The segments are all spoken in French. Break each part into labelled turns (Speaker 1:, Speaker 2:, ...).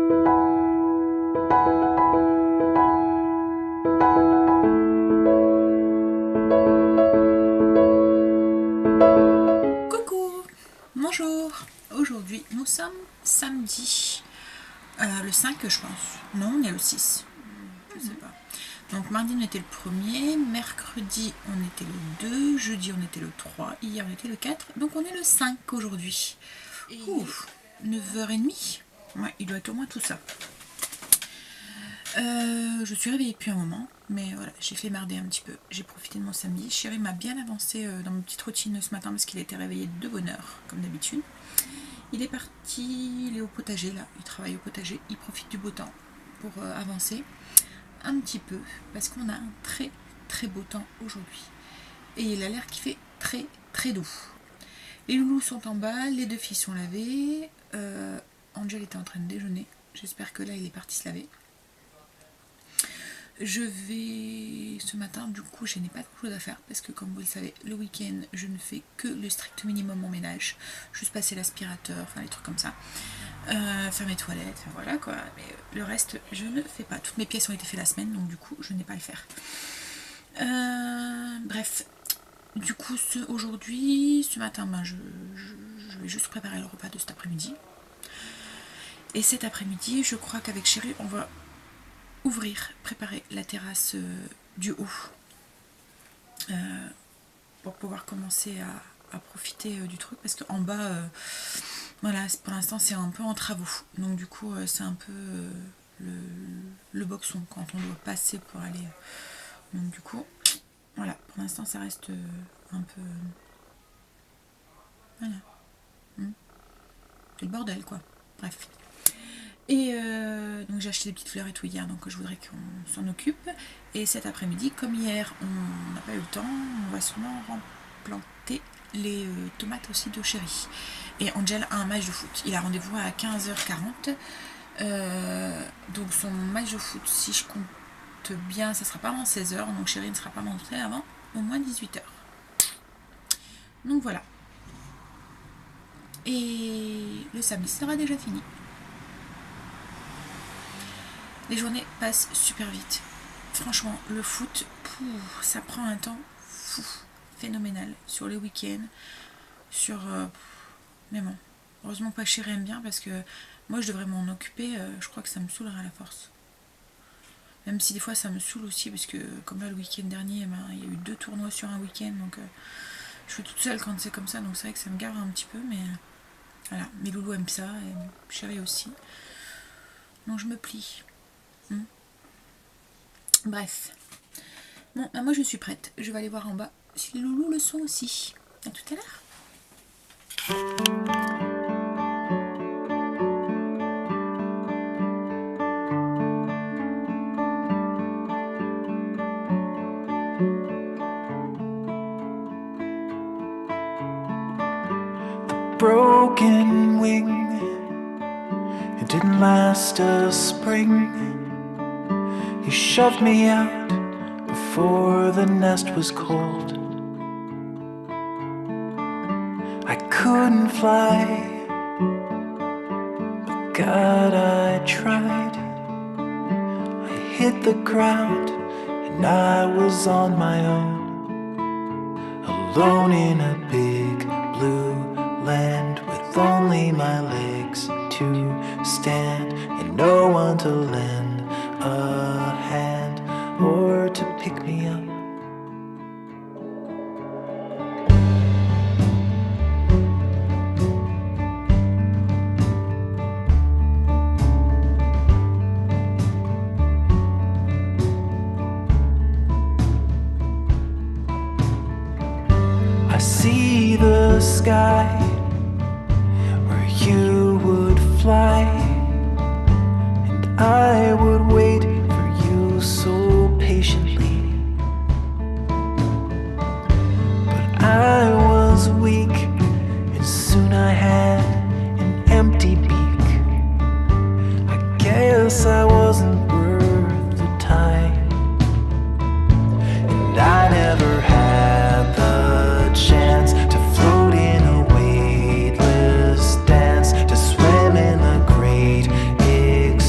Speaker 1: Coucou, bonjour. Aujourd'hui nous sommes samedi, le 5 je pense. Non, on est le 6. Je sais pas. Donc mardi on était le 1er, mercredi on était le 2, jeudi on était le 3, hier on était le 4, donc on est le 5 aujourd'hui. Ouf, 9h30. Ouais, il doit être au moins tout ça. Je suis réveillée depuis un moment, mais voilà, j'ai fait marder un petit peu. J'ai profité de mon samedi. Chéri m'a bien avancé dans ma petite routine ce matin parce qu'il était réveillé de bonne heure, comme d'habitude. Il est parti, il est au potager là, il travaille au potager, il profite du beau temps pour avancer un petit peu parce qu'on a un très très beau temps aujourd'hui. Et il a l'air qu'il fait très très doux. Les loulous sont en bas, les deux filles sont lavées. Angel était en train de déjeuner. J'espère que là il est parti se laver. Je vais ce matin, du coup, je n'ai pas grand chose à faire parce que, comme vous le savez, le week-end, je ne fais que le strict minimum en ménage. Juste passer l'aspirateur, enfin les trucs comme ça. Faire mes toilettes, enfin, voilà quoi. Mais le reste, je ne fais pas. Toutes mes pièces ont été faites la semaine, donc du coup, je n'ai pas à le faire. Bref, du coup, aujourd'hui, ce matin, ben, je vais juste préparer le repas de cet après-midi. Et cet après-midi, je crois qu'avec Chéri, on va préparer la terrasse du haut pour pouvoir commencer à profiter du truc parce qu'en bas voilà, pour l'instant c'est un peu en travaux, donc du coup c'est un peu le boxon quand on doit passer pour aller donc du coup voilà, pour l'instant ça reste un peu voilà, c'est le bordel quoi, bref. Et donc j'ai acheté des petites fleurs et tout hier, donc je voudrais qu'on s'en occupe. Et cet après-midi, comme hier on n'a pas eu le temps, on va sûrement replanter les tomates aussi de Chéri. Et Angel a un match de foot, il a rendez-vous à 15h40. Donc son match de foot, si je compte bien, ça sera pas avant 16h, donc Chéri ne sera pas montré avant au moins 18h. Donc voilà. Et le samedi sera déjà fini. Les journées passent super vite. Franchement, le foot, ça prend un temps fou, phénoménal. Sur les week-ends, sur... mais bon, heureusement pas Chéri aime bien parce que moi je devrais m'en occuper, je crois que ça me saoulerait à la force. Même si des fois ça me saoule aussi parce que comme là le week-end dernier, ben, il y a eu 2 tournois sur un week-end, donc je suis toute seule quand c'est comme ça, donc c'est vrai que ça me gave un petit peu, mais voilà, mes loulous aiment ça, et Chéri aussi. Donc je me plie. Bref. Bon, bah moi je suis prête. Je vais aller voir en bas si les loulous le sont aussi. À tout à l'heure.
Speaker 2: Broken wing, it didn't last a spring. You shoved me out before the nest was cold. I couldn't fly, but God, I tried. I hit the ground and I was on my own, alone in a big blue land with only my legs to stand and no one to lend a hand or to pick me up. I see the sky where you would fly, and I would wait for you so patiently. But I was weak, and soon I had an empty beak. I guess I wasn't worth the time, and I never had the chance to float in a weightless dance, to swim in the great expanse.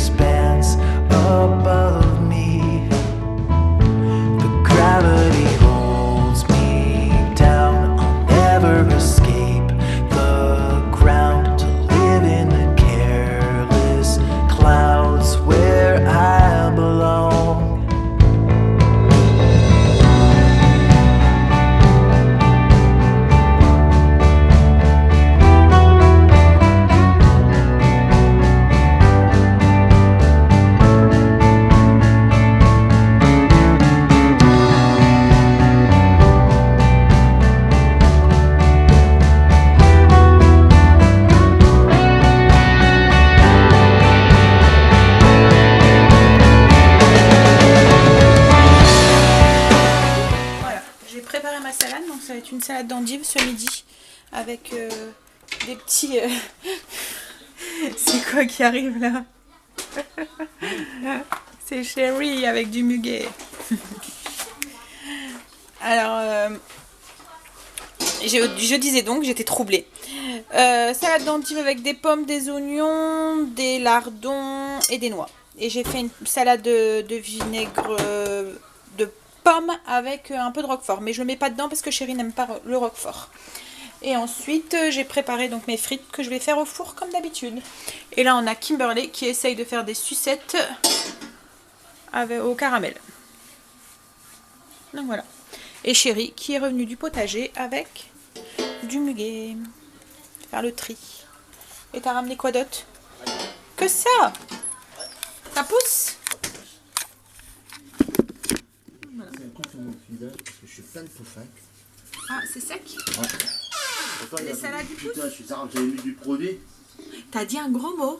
Speaker 1: une salade d'endives ce midi avec des petits... C'est quoi qui arrive là? C'est Chérie avec du muguet. Alors, je disais donc, j'étais troublée. Salade d'endives avec des pommes, des oignons, des lardons et des noix. Et j'ai fait une salade de vinaigre de pommes avec un peu de roquefort. Mais je le mets pas dedans parce que Chérie n'aime pas le roquefort. Et ensuite, j'ai préparé donc mes frites que je vais faire au four comme d'habitude. Et là, on a Kimberly qui essaye de faire des sucettes au caramel. Donc voilà. Et Chérie qui est revenue du potager avec du muguet. Faire le tri. Et t'as ramené quoi d'autre? Que ça? Ça pousse?
Speaker 3: Voilà. C'est un confinement fidèle parce que je suis plein de pouffins.
Speaker 1: Ah, c'est sec?
Speaker 3: Ouais.
Speaker 1: Les salades du pouce?
Speaker 3: Putain, je suis certain que j'avais mis du produit.
Speaker 1: T'as dit un gros mot.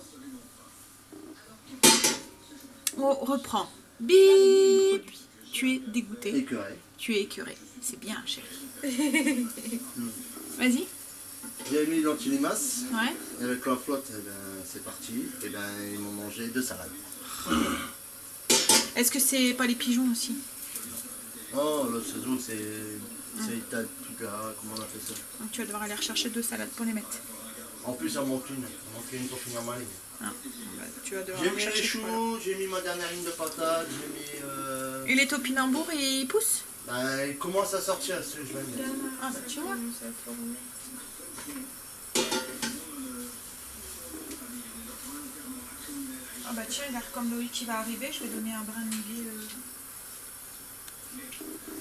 Speaker 1: On reprend. Bip. Tu es dégoûté.
Speaker 3: Écœuré.
Speaker 1: Tu es écœuré. C'est bien, Chérie. Vas-y.
Speaker 3: J'avais mis l'antilimace.
Speaker 1: Ouais.
Speaker 3: Et avec la flotte, eh ben, c'est parti. Et ben, ils m'ont mangé 2 salades.
Speaker 1: Est-ce que c'est pas les pigeons aussi?
Speaker 3: Oh, le saison, c'est Itad, comment on a fait ça?
Speaker 1: Donc tu vas devoir aller rechercher 2 salades pour les mettre.
Speaker 3: En plus, il en manque une. Il manque une pour finir ma ligne.
Speaker 1: Ah, bah, tu vas devoir
Speaker 3: J'ai
Speaker 1: aller
Speaker 3: mis les
Speaker 1: chercher.
Speaker 3: choux, j'ai mis ma dernière ligne de patates, j'ai mis...
Speaker 1: Et les topinambours, ils poussent?
Speaker 3: Ben, il commence à sortir, ce que je vais mettre.
Speaker 1: Ah bah tu vois. Ah bah tiens, regarde comme Loïc qui va arriver, je vais donner un brin de muguet.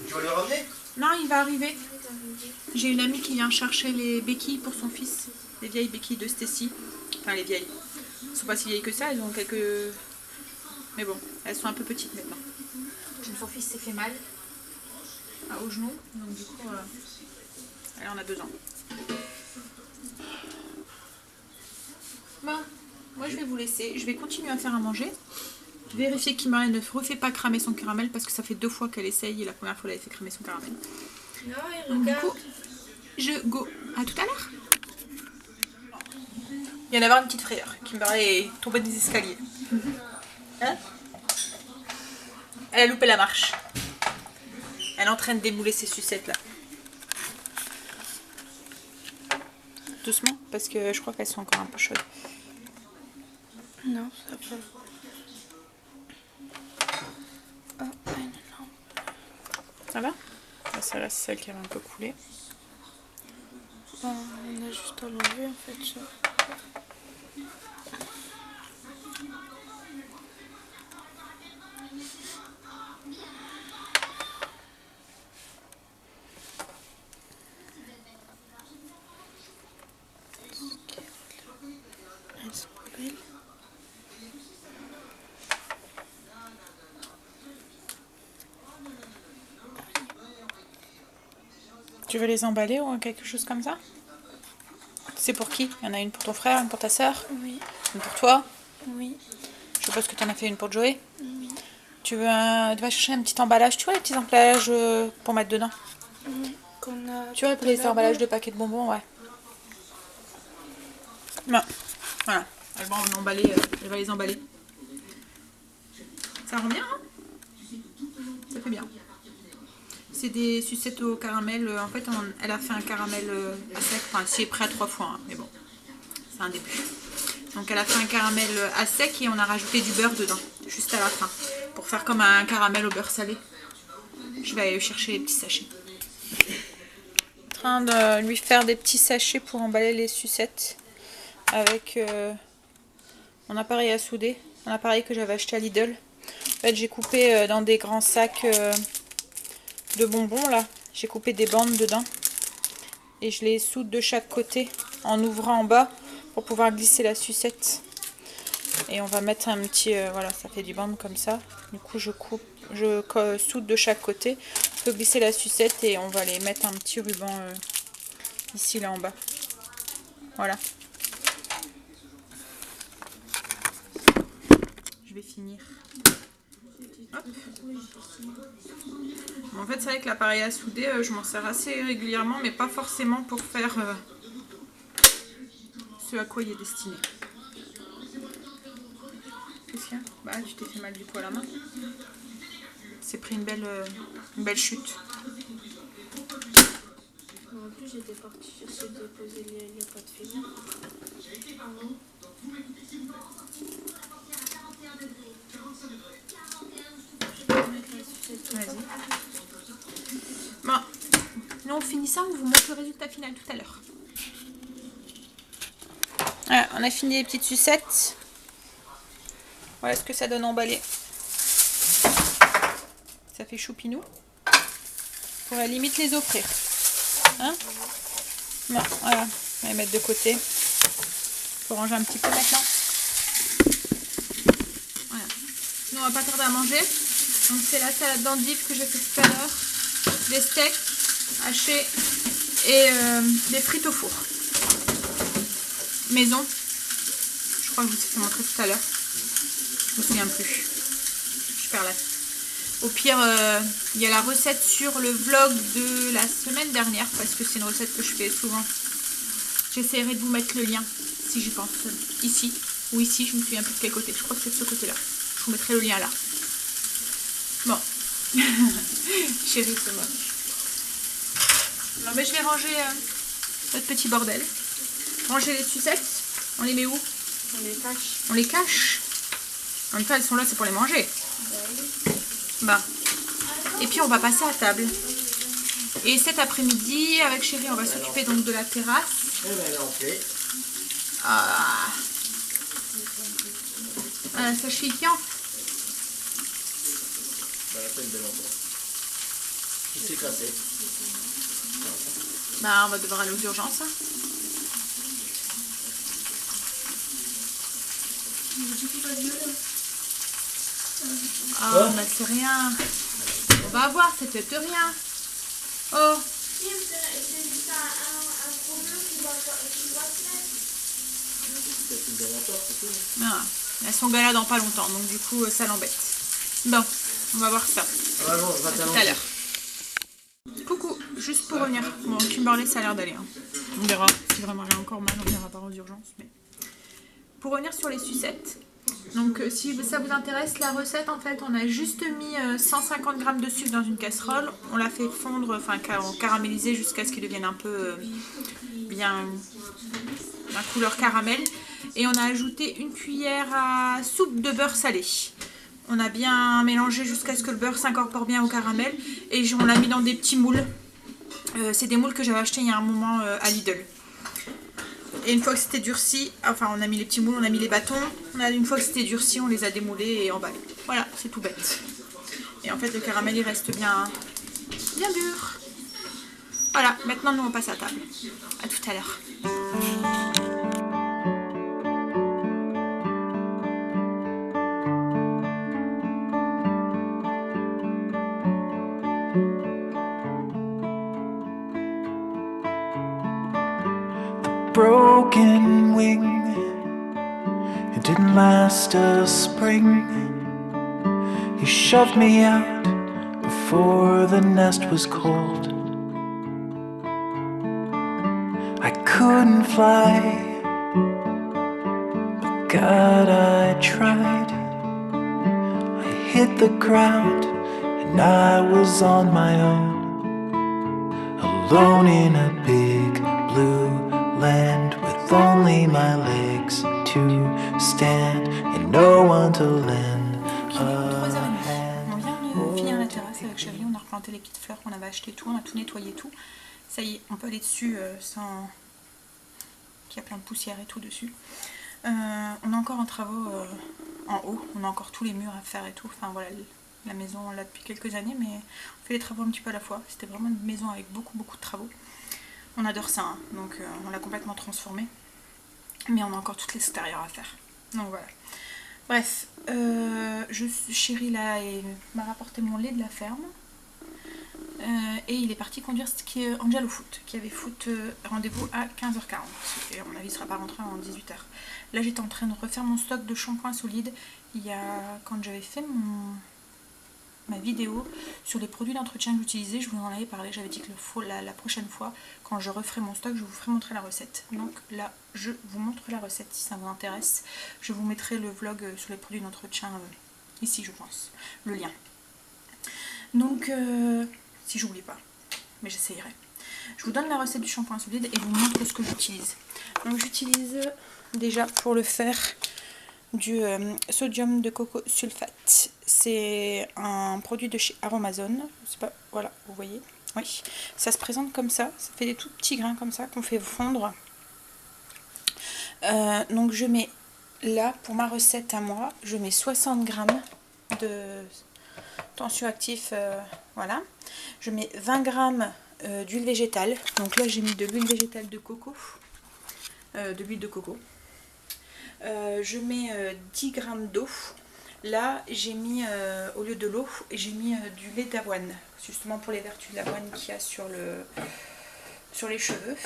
Speaker 3: Tu vas le ramener?
Speaker 1: Non, il va arriver. J'ai une amie qui vient chercher les béquilles pour son fils. Les vieilles béquilles de Stacy. Enfin les vieilles. Elles sont pas si vieilles que ça, elles ont quelques... Mais bon, elles sont un peu petites maintenant. Son fils s'est fait mal. Ah, au genou. Donc du coup, elle en a besoin. Bon, moi je vais vous laisser. Je vais continuer à faire à manger. Vérifier qu'Imara ne refait pas cramer son caramel parce que ça fait 2 fois qu'elle essaye et la première fois elle avait fait cramer son caramel.
Speaker 4: Non, il
Speaker 1: Donc, du
Speaker 4: regarde.
Speaker 1: coup, je go. À tout à l'heure. Il vient d'avoir une petite frayeur. Kimberly est tombée des escaliers. Hein? Elle a loupé la marche. Elle est en train de démouler ses sucettes là. Doucement parce que je crois qu'elles sont encore un peu chaudes.
Speaker 4: Non, ça va. Oh, non.
Speaker 1: Ça va? Ça là c'est celle qui avait un peu coulé.
Speaker 4: On a juste à l'enlever en fait. Ça. Elles sont belles.
Speaker 1: Tu veux les emballer ou quelque chose comme ça? C'est pour qui? Il y en a une pour ton frère, une pour ta soeur,
Speaker 4: Oui,
Speaker 1: une pour toi.
Speaker 4: oui,
Speaker 1: Je suppose que tu en as fait une pour Joey.
Speaker 4: oui.
Speaker 1: Tu veux tu vas chercher un petit emballage, tu vois les petits emballages pour mettre dedans.
Speaker 4: Oui. Qu'on a
Speaker 1: Tu vois
Speaker 4: tout à
Speaker 1: les
Speaker 4: l'heure.
Speaker 1: emballages de paquets de bonbons, ouais. Non, voilà. Elle va elle va les emballer. Ça rend bien, hein? Ça fait bien. C'est des sucettes au caramel. En fait, elle a fait un caramel à sec. Enfin, c'est prêt à 3 fois, hein, mais bon, c'est un début. Donc, elle a fait un caramel à sec et on a rajouté du beurre dedans, juste à la fin, pour faire comme un caramel au beurre salé. Je vais aller chercher les petits sachets. En train de lui faire des petits sachets pour emballer les sucettes avec mon appareil à souder, un appareil que j'avais acheté à Lidl. En fait, j'ai coupé dans des grands sacs de bonbons là, j'ai coupé des bandes dedans et je les soude de chaque côté en ouvrant en bas pour pouvoir glisser la sucette. Et on va mettre un petit, voilà, ça fait du bande comme ça. Du coup, je soude de chaque côté. On peut glisser la sucette et on va les mettre un petit ruban ici là en bas. Voilà. Je vais finir Hop. Bon, en fait, c'est vrai que l'appareil à souder, je m'en sers assez régulièrement, mais pas forcément pour faire ce à quoi il est destiné. Qu'est-ce qu'il y a? Bah, tu t'es fait mal du coup à la main. C'est pris une belle chute.
Speaker 4: En plus, j'étais partie chercher de poser les pâtes fines.
Speaker 1: Vas-y. Bon, nous on finit ça, on vous montre le résultat final tout à l'heure. Voilà, on a fini les petites sucettes. Voilà ce que ça donne emballé. Ça fait choupinou. On pourrait limite les offrir. Hein? Bon, voilà, on va les mettre de côté. Faut ranger un petit peu maintenant. Voilà. Nous on va pas tarder à manger. Donc c'est la salade d'endives que j'ai fait tout à l'heure. Des steaks hachés et des frites au four. Maison. Je crois que je vous ai fait montrer tout à l'heure. Je me souviens plus. Je perds la tête. Au pire, il y a la recette sur le vlog de la semaine dernière parce que c'est une recette que je fais souvent. J'essaierai de vous mettre le lien si j'y pense. Ici ou ici, je me souviens plus de quel côté. Je crois que c'est de ce côté-là. Je vous mettrai le lien là. Bon. Chérie, c'est moche. Alors, mais je vais ranger notre petit bordel. Ranger les sucettes. On les met où?
Speaker 4: On les cache.
Speaker 1: On les cache. En même temps, elles sont là, c'est pour les manger. Bah. Et puis on va passer à table. Et cet après-midi, avec chérie, on va s'occuper donc de la terrasse. Ah, ça chifiant.
Speaker 3: Qui s'est cassé?
Speaker 1: Bah, on va devoir aller aux urgences. Hein. Ah, bah c'est rien. On va voir, c'est peut-être rien. Oh. Non, elles sont gars là dans pas longtemps, donc du coup ça l'embête. Bon, on va voir ça.
Speaker 3: Ah non,
Speaker 1: à tout à l'heure. Coucou, juste pour revenir. Bon, Kimberley, ça a l'air d'aller. Hein. On verra. Si vraiment j'ai encore mal, on ira pas aux urgences. Mais... Pour revenir sur les sucettes. Donc si ça vous intéresse, la recette, en fait, on a juste mis 150 g de sucre dans une casserole. On l'a fait fondre, enfin caraméliser jusqu'à ce qu'il devienne un peu bien couleur caramel. Et on a ajouté une cuillère à soupe de beurre salé. On a bien mélangé jusqu'à ce que le beurre s'incorpore bien au caramel. Et on l'a mis dans des petits moules. C'est des moules que j'avais achetés il y a un moment à Lidl. Et une fois que c'était durci, enfin on a mis les petits moules, on a mis les bâtons. Une fois que c'était durci, on les a démoulés et emballés. Voilà, c'est tout bête. Et en fait le caramel il reste bien dur. Voilà, maintenant nous on passe à table. À tout à l'heure.
Speaker 2: Broken wing, it didn't last a spring. You shoved me out before the nest was cold. I couldn't fly, but God, I tried. I hit the ground and I was on my own, alone in a big blue land with only my legs to stand and no one to lend a hand.
Speaker 1: On vient de finir la terrasse avec chérie, on a replanté les petites fleurs qu'on avait achetées, tout, on a tout nettoyé, tout. Ça y est, on peut aller dessus sans qu'il y a plein de poussière et tout dessus. On est encore en travaux en haut, on a encore tous les murs à faire et tout. Enfin voilà, la maison on l'a depuis quelques années, mais on fait les travaux un petit peu à la fois. C'était vraiment une maison avec beaucoup de travaux. On adore ça, hein. Donc on l'a complètement transformé. Mais on a encore tout l'extérieur à faire. Donc voilà. Bref, chérie là m'a rapporté mon lait de la ferme. Et il est parti conduire ce qui est Angel au foot, qui avait foot rendez-vous à 15h40. Et à mon avis il ne sera pas rentré avant 18h. Là j'étais en train de refaire mon stock de shampoing solide. Quand j'avais fait ma vidéo sur les produits d'entretien que j'utilisais. Je vous en avais parlé, j'avais dit que la prochaine fois, quand je referai mon stock, je vous ferai montrer la recette. Donc là, je vous montre la recette si ça vous intéresse. Je vous mettrai le vlog sur les produits d'entretien ici, je pense, le lien. Donc, si j'oublie pas, mais j'essayerai. Je vous donne la recette du shampoing solide et vous montre ce que j'utilise. Donc j'utilise déjà pour le faire du sodium de coco sulfate. C'est un produit de chez Aromazone. C'est pas, voilà, vous voyez. Oui, ça se présente comme ça. Ça fait des tout petits grains comme ça qu'on fait fondre. Donc je mets là, pour ma recette à moi, je mets 60 grammes de tensioactif, voilà. Je mets 20 grammes d'huile végétale. Donc là j'ai mis de l'huile végétale de coco, de l'huile de coco. Je mets 10 grammes d'eau. Là j'ai mis, au lieu de l'eau, j'ai mis du lait d'avoine, justement pour les vertus de l'avoine qu'il y a sur les cheveux.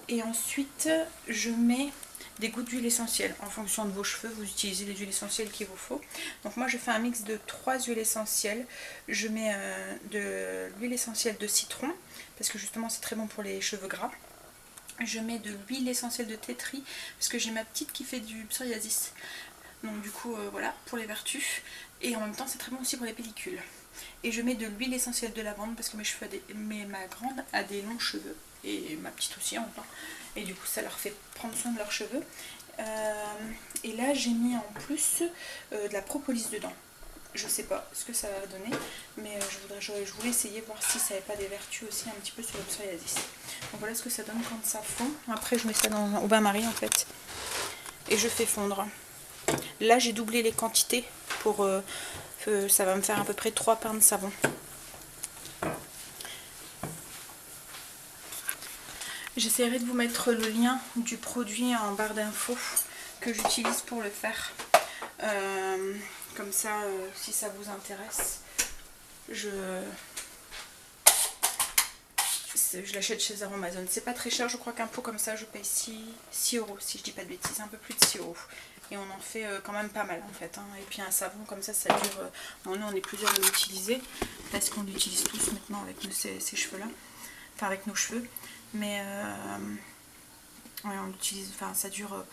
Speaker 1: Et ensuite je mets des gouttes d'huile essentielle. En fonction de vos cheveux, vous utilisez les huiles essentielles qu'il vous faut. Donc moi je fais un mix de 3 huiles essentielles. Je mets de l'huile essentielle de citron, parce que justement c'est très bon pour les cheveux gras. Je mets de l'huile essentielle de thé tree, parce que j'ai ma petite qui fait du psoriasis. Donc du coup voilà, pour les vertus. Et en même temps c'est très bon aussi pour les pellicules. Et je mets de l'huile essentielle de lavande, parce que ma grande a des longs cheveux. Et ma petite aussi en même temps. Et du coup ça leur fait prendre soin de leurs cheveux. Et là j'ai mis en plus de la propolis dedans. Je sais pas ce que ça va donner, mais je voulais essayer voir si ça n'avait pas des vertus aussi un petit peu sur le psoriasis. Donc voilà ce que ça donne quand ça fond. Après je mets ça au bain-marie en fait. Et je fais fondre. Là j'ai doublé les quantités pour ça va me faire à peu près 3 pains de savon. J'essaierai de vous mettre le lien du produit en barre d'infos que j'utilise pour le faire. Comme ça, si ça vous intéresse, je l'achète chez Aromazone. C'est pas très cher, je crois qu'un pot comme ça, je paye 6 € si je dis pas de bêtises, un peu plus de 6 €. Et on en fait quand même pas mal en fait. Hein. Et puis un savon comme ça dure... Bon, nous on est plusieurs à l'utiliser, parce qu'on l'utilise tous maintenant avec ces cheveux-là. Enfin avec nos cheveux. Mais ouais, on l'utilise, enfin ça dure,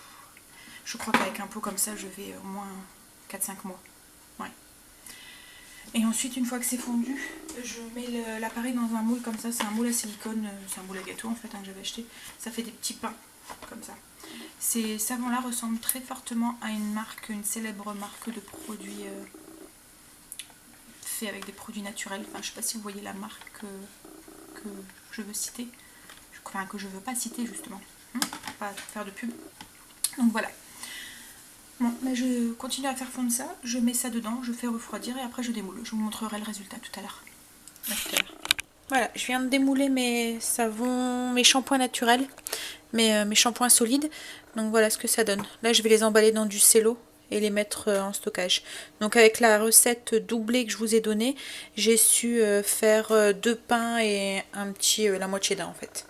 Speaker 1: je crois qu'avec un pot comme ça je vais au moins 4-5 mois. Ouais. Et ensuite une fois que c'est fondu, je mets l'appareil dans un moule comme ça, c'est un moule à silicone, c'est un moule à gâteau en fait hein, que j'avais acheté. Ça fait des petits pains comme ça. Ces savons là ressemblent très fortement à une célèbre marque de produits faits avec des produits naturels. Enfin je sais pas si vous voyez la marque que je veux citer. Enfin que je veux pas citer justement, pas faire de pub. Donc voilà. Bon, mais je continue à faire fondre ça, je mets ça dedans, je fais refroidir et après je démoule. Je vous montrerai le résultat tout à l'heure. Voilà, je viens de démouler mes savons, mes shampoings naturels, mes shampoings solides. Donc voilà ce que ça donne. Là je vais les emballer dans du cello et les mettre en stockage. Donc avec la recette doublée que je vous ai donnée, j'ai su faire 2 pains et la moitié d'un en fait.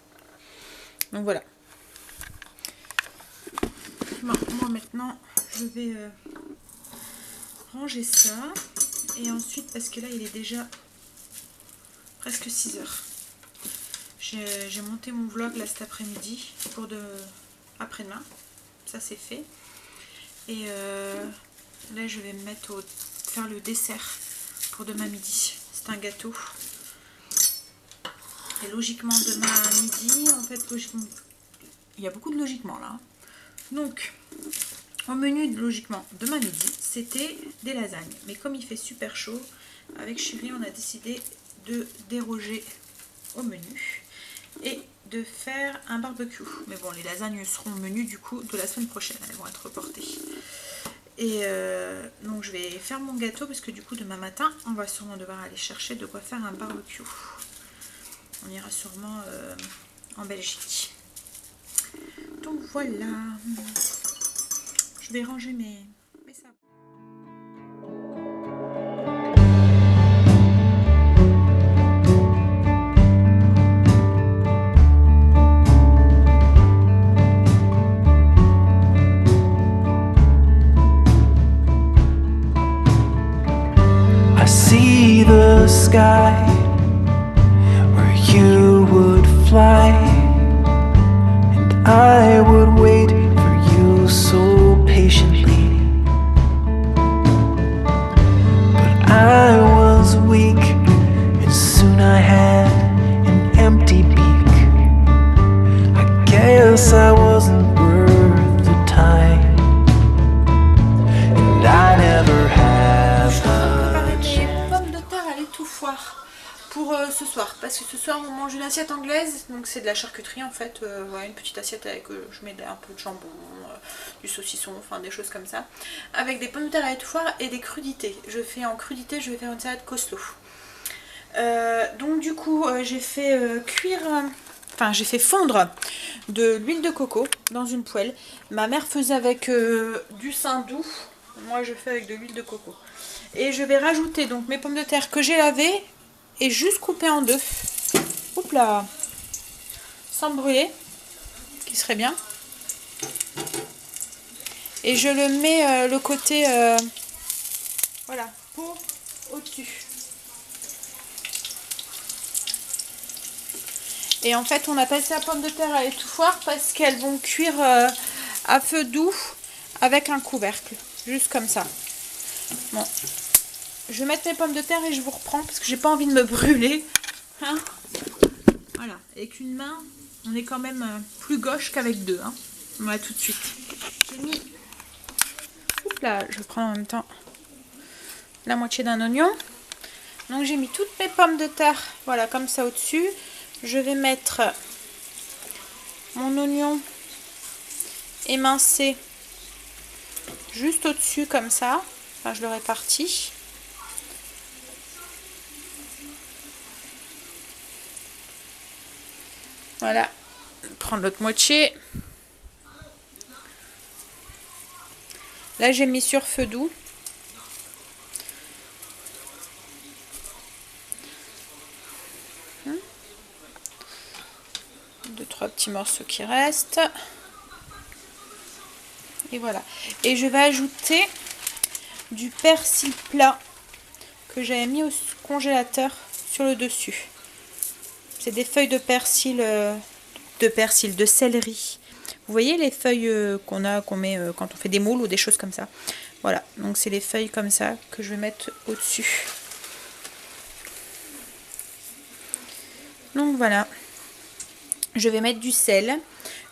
Speaker 1: Donc voilà. Bon, moi maintenant je vais ranger ça. Et ensuite, parce que là il est déjà presque 6 h. J'ai monté mon vlog là cet après-midi pour après-demain. Ça c'est fait. Et là je vais me mettre faire le dessert pour demain midi. C'est un gâteau. Et logiquement demain midi, en fait logiquement, il y a beaucoup de logiquement là. Donc au menu logiquement demain midi, c'était des lasagnes. Mais comme il fait super chaud, avec chérie on a décidé de déroger au menu et de faire un barbecue. Mais bon, les lasagnes seront au menu du coup de la semaine prochaine, elles vont être reportées. Et donc je vais faire mon gâteau parce que du coup demain matin on va sûrement devoir aller chercher de quoi faire un barbecue. On ira sûrement en Belgique. Donc voilà. Je vais ranger mes savons.
Speaker 2: I I see the sky where you would fly, and I would wait for you so patiently. But I was weak, and soon I had an empty beak. I guess I wasn't worth the time, and I never have a chance.
Speaker 1: Pommes de terre à l'étouffoir pour ce soir, parce que ce soir on mange une assiette anglaise, donc c'est de la charcuterie en fait, voilà, une petite assiette avec, je mets un peu de jambon, du saucisson, enfin des choses comme ça, avec des pommes de terre à l'étouffoir et des crudités. Je fais en crudité, je vais faire une salade coleslaw. Donc du coup j'ai fait cuire, enfin j'ai fait fondre de l'huile de coco dans une poêle. Ma mère faisait avec du saindoux, moi je fais avec de l'huile de coco. Et je vais rajouter donc mes pommes de terre que j'ai lavées et juste coupées en deux. Oups là, sans brûler, qui serait bien. Et je le mets le côté, voilà, peau au-dessus. Et en fait on appelle ça pommes de terre à l'étouffoir parce qu'elles vont cuire à feu doux avec un couvercle, juste comme ça. Bon, je vais mettre mes pommes de terre et je vous reprends parce que j'ai pas envie de me brûler. Hein, voilà, avec une main on est quand même plus gauche qu'avec deux. Hein. Voilà, tout de suite. J'ai mis, oups là, je prends en même temps la moitié d'un oignon. Donc j'ai mis toutes mes pommes de terre, voilà, comme ça au-dessus. Je vais mettre mon oignon émincé juste au-dessus comme ça. Enfin, je le répartis. Voilà. Prendre l'autre moitié. Là, j'ai mis sur feu doux. Deux, trois petits morceaux qui restent. Et voilà. Et je vais ajouter du persil plat que j'avais mis au congélateur sur le dessus. C'est des feuilles de persil, de céleri. Vous voyez les feuilles qu'on met quand on fait des moules ou des choses comme ça. Voilà, donc c'est les feuilles comme ça que je vais mettre au-dessus. Donc voilà. Je vais mettre du sel,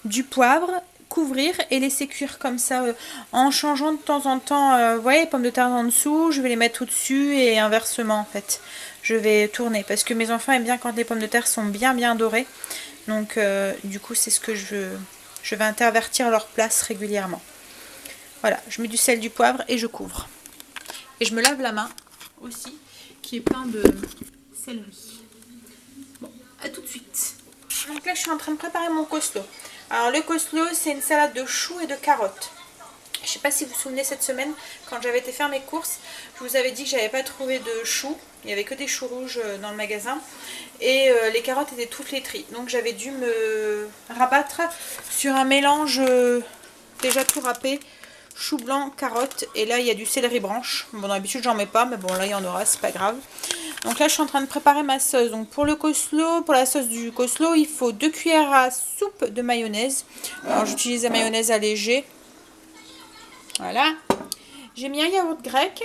Speaker 1: du poivre, couvrir et laisser cuire comme ça en changeant de temps en temps. Vous voyez les pommes de terre en dessous, je vais les mettre au-dessus et inversement en fait. Je vais tourner parce que mes enfants aiment bien quand les pommes de terre sont bien dorées. Donc du coup c'est ce que je vais intervertir leur place régulièrement. Voilà, je mets du sel, du poivre et je couvre. Et je me lave la main aussi qui est plein de céleri. Bon, à tout de suite. Donc là je suis en train de préparer mon coleslaw. Alors le coleslaw c'est une salade de choux et de carottes. Je ne sais pas si vous vous souvenez cette semaine quand j'avais été faire mes courses, je vous avais dit que j'avais pas trouvé de choux. Il n'y avait que des choux rouges dans le magasin et les carottes étaient toutes létries. Donc j'avais dû me rabattre sur un mélange déjà tout râpé, chou blanc, carottes et là il y a du céleri branche. Bon d'habitude j'en mets pas mais bon là il y en aura, c'est pas grave. Donc là je suis en train de préparer ma sauce. Donc pour le coleslaw, pour la sauce du coleslaw, il faut 2 cuillères à soupe de mayonnaise. Alors j'utilise la mayonnaise allégée. Voilà. J'ai mis un yaourt grec,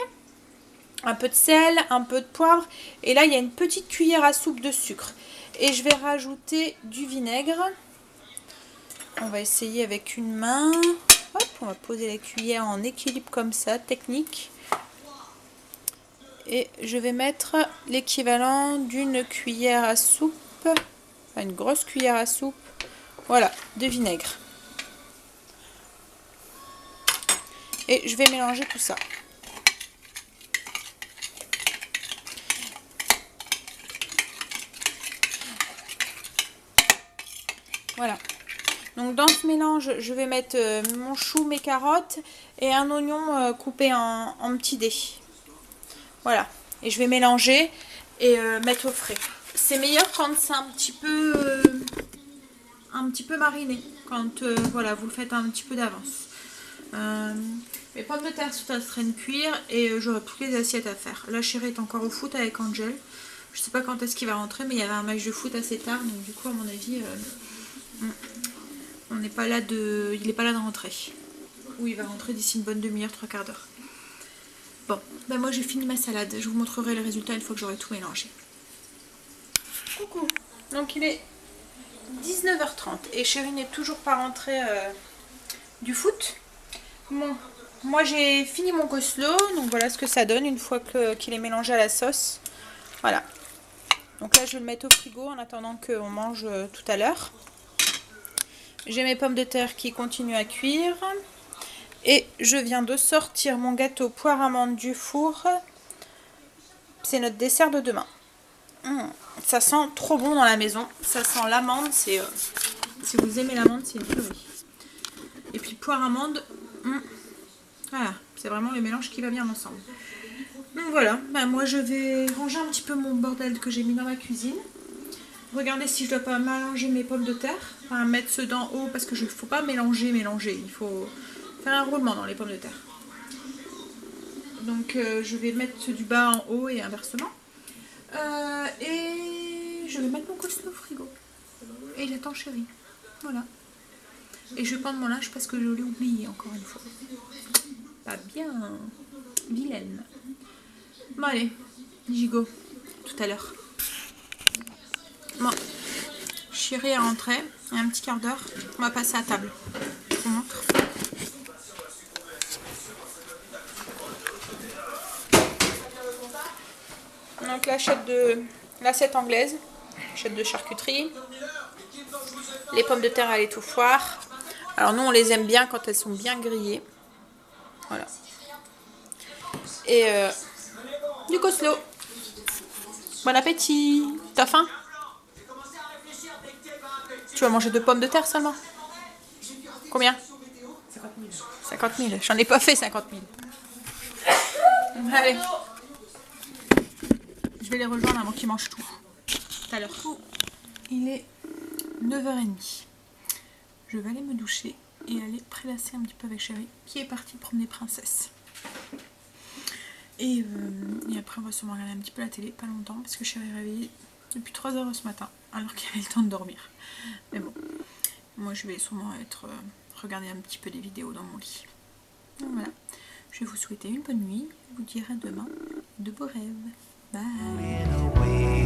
Speaker 1: un peu de sel, un peu de poivre et là il y a une petite cuillère à soupe de sucre. Et je vais rajouter du vinaigre. On va essayer avec une main. Hop, on va poser la cuillère en équilibre comme ça, technique. Et je vais mettre l'équivalent d'une cuillère à soupe, enfin une grosse cuillère à soupe, voilà, de vinaigre. Et je vais mélanger tout ça. Voilà. Donc dans ce mélange, je vais mettre mon chou, mes carottes et un oignon coupé en petits dés. Voilà, et je vais mélanger et mettre au frais. C'est meilleur quand c'est un petit peu mariné, quand voilà, vous le faites un petit peu d'avance. Mes pommes de terre sont en train de cuire et j'aurai toutes les assiettes à faire. Là, chérie est encore au foot avec Angel. Je sais pas quand est-ce qu'il va rentrer, mais il y avait un match de foot assez tard, donc du coup, à mon avis, on n'est pas là il n'est pas là de rentrer. Ou il va rentrer d'ici une bonne demi-heure, 3/4 d'heure. Bon, ben moi j'ai fini ma salade. Je vous montrerai le résultat une fois que j'aurai tout mélangé. Coucou. Donc il est 19h30 et chérie n'est toujours pas rentrée du foot. Bon, moi j'ai fini mon coleslaw, donc voilà ce que ça donne une fois qu'il est mélangé à la sauce. Voilà. Donc là je vais le mettre au frigo en attendant qu'on mange tout à l'heure. J'ai mes pommes de terre qui continuent à cuire. Et je viens de sortir mon gâteau poire amande du four. C'est notre dessert de demain. Ça sent trop bon dans la maison. Ça sent l'amande. Si vous aimez l'amande, c'est une tuerie. Et puis poire amande. Voilà, c'est vraiment le mélange qui va bien ensemble. Donc voilà, bah moi je vais ranger un petit peu mon bordel que j'ai mis dans ma cuisine. Regardez si je dois pas mélanger mes pommes de terre. Enfin mettre ceux d'en haut parce que je ne faut pas mélanger. Il faut faire un roulement dans les pommes de terre. Donc je vais mettre ceux du bas en haut et inversement. Et je vais mettre mon coleslaw au frigo. Et j'attends chérie. Voilà. Et je vais prendre mon linge parce que je l'ai oublié encore une fois. Pas bien. Vilaine. Bon allez, gigot. Tout à l'heure. Bon. Chérie est rentrée. Il y a un petit quart d'heure. On va passer à table. Je vous montre. Donc l'assiette anglaise, l'assiette de charcuterie, les pommes de terre à l'étouffoir. Alors nous on les aime bien quand elles sont bien grillées. Voilà. Et du coleslaw. Bon appétit. T'as faim? Tu vas manger 2 pommes de terre seulement? Combien? 50 000. 50 000. J'en ai pas fait 50 000. Allez. Je vais les rejoindre avant qu'ils mangent tout. Tout à l'heure. Il est 9h30. Je vais aller me doucher et aller prélasser un petit peu avec chérie qui est partie promener princesse. Et après on va sûrement regarder un petit peu la télé, pas longtemps parce que chérie est réveillée depuis 3 heures ce matin alors qu'il avait le temps de dormir. Mais bon, moi je vais sûrement regarder un petit peu des vidéos dans mon lit. Donc voilà, je vais vous souhaiter une bonne nuit, je vous dirai demain de beaux rêves. Bye.